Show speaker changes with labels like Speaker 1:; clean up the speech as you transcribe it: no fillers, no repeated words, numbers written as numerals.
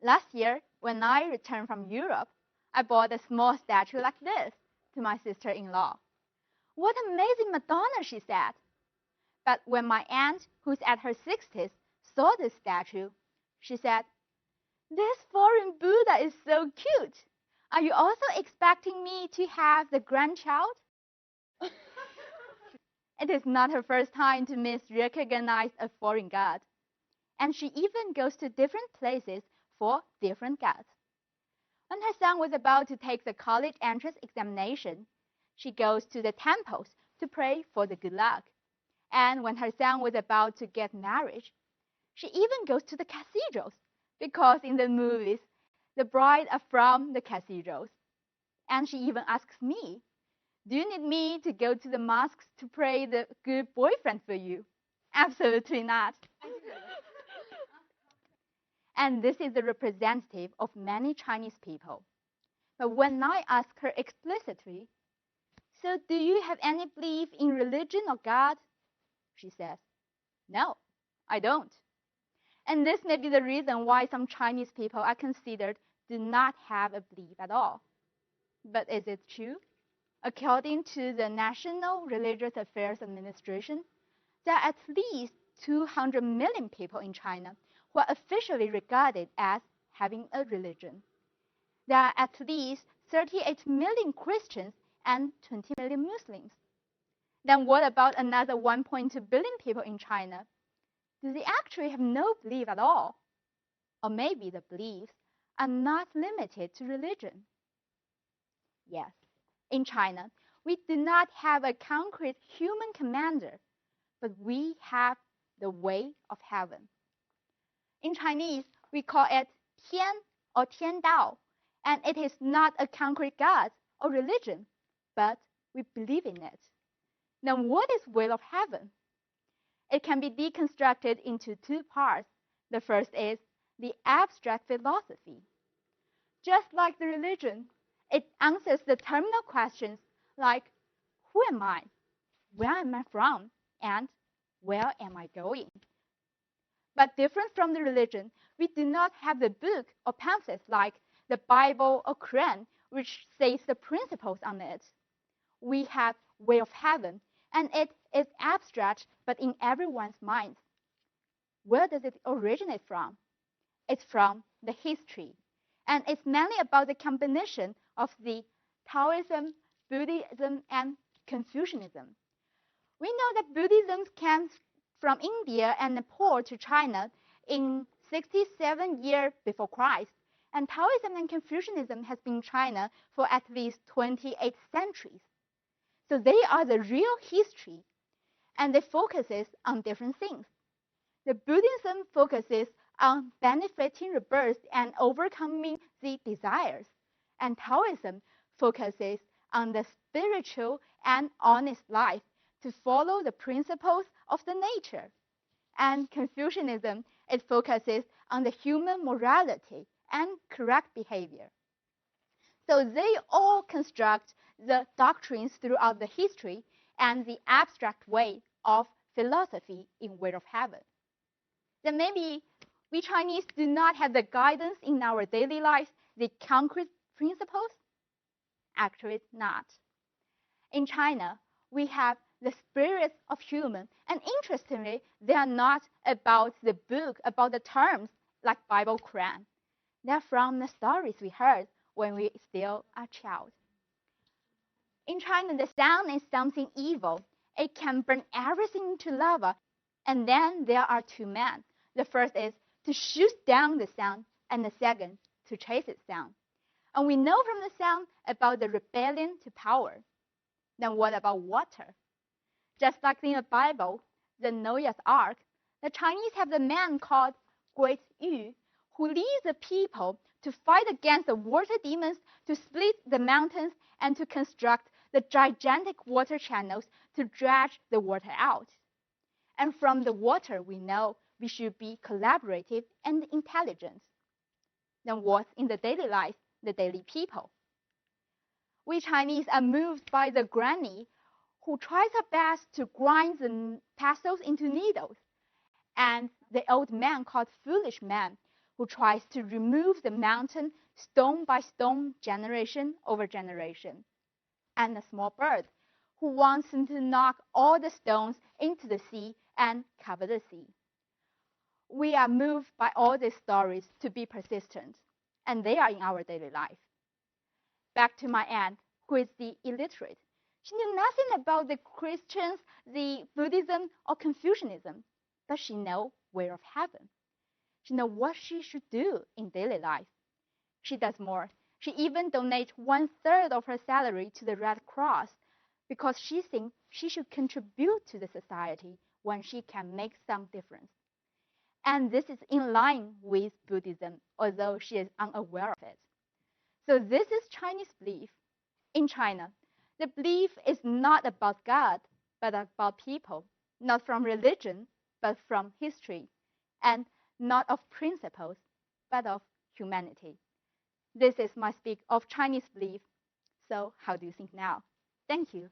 Speaker 1: Last year, when I returned from Europe, I bought a small statue like this to my sister-in-law. What amazing Madonna, she said. But when my aunt, who's at her 60s, saw this statue, she said, "This foreign Buddha is so cute. Are you also expecting me to have the grandchild?" It is not her first time to misrecognize a foreign god. And she even goes to different places for different gods. When her son was about to take the college entrance examination, she goes to the temples to pray for the good luck. And when her son was about to get married, she even goes to the cathedrals, because in the movies, the brides are from the cathedrals. And she even asks me, "Do you need me to go to the mosques to pray the good boyfriend for you?" Absolutely not. And this is the representative of many Chinese people. But when I ask her explicitly, "So do you have any belief in religion or God?" she says, "No, I don't." And this may be the reason why some Chinese people are considered do not have a belief at all. But is it true? According to the National Religious Affairs Administration, there are at least 200 million people in China who are officially regarded as having a religion. There are at least 38 million Christians and 20 million Muslims. Then what about another 1.2 billion people in China? Do they actually have no belief at all? Or maybe the beliefs are not limited to religion? Yes, in China, we do not have a concrete human commander, but we have the way of heaven. In Chinese, we call it Tian or Tian Dao, and it is not a concrete god or religion, but we believe in it. Now, what is will of heaven? It can be deconstructed into two parts. The first is the abstract philosophy. Just like the religion, it answers the terminal questions like, who am I? Where am I from? And where am I going? But different from the religion, we do not have the book or pamphlets like the Bible or Quran, which says the principles on it. We have way of heaven, and it is abstract, but in everyone's minds. Where does it originate from? It's from the history, and it's mainly about the combination of the Taoism, Buddhism, and Confucianism. We know that Buddhism came from India and Nepal to China in 67 years before Christ, and Taoism and Confucianism has been in China for at least 28 centuries. So they are the real history, and they focuses on different things. The Buddhism focuses on benefiting rebirth and overcoming the desires, and Taoism focuses on the spiritual and honest life to follow the principles of the nature. And Confucianism, it focuses on the human morality and correct behavior. So they all construct the doctrines throughout the history and the abstract way of philosophy in Way of Heaven. Then maybe we Chinese do not have the guidance in our daily lives, the concrete principles? Actually, not. In China, we have the spirits of human, and interestingly, they are not about the book, about the terms like Bible, Quran. They're from the stories we heard when we still are a child. In China, the sun is something evil. It can burn everything into lava. And then there are two men. The first is to shoot down the sun, and the second to chase it down. And we know from the sun about the rebellion to power. Then what about water? Just like in the Bible, the Noah's Ark, the Chinese have the man called Great Yu, who leads the people to fight against the water demons, to split the mountains, and to construct the gigantic water channels to dredge the water out. And from the water, we know we should be collaborative and intelligent. Then what's in the daily life, the daily people? We Chinese are moved by the granny who tries her best to grind the pastels into needles, and the old man called foolish man who tries to remove the mountain stone by stone, generation over generation, and a small bird who wants to knock all the stones into the sea and cover the sea. We are moved by all these stories to be persistent, and they are in our daily life. Back to my aunt, who is the illiterate. She knew nothing about the Christians, the Buddhism, or Confucianism, but she knew way of heaven. She knows what she should do in daily life. She does more. She even donates 1/3 of her salary to the Red Cross because she thinks she should contribute to the society when she can make some difference. And this is in line with Buddhism, although she is unaware of it. So this is Chinese belief. In China, the belief is not about God, but about people, not from religion, but from history, and not of principles, but of humanity. This is my speak of Chinese belief. So how do you think now? Thank you.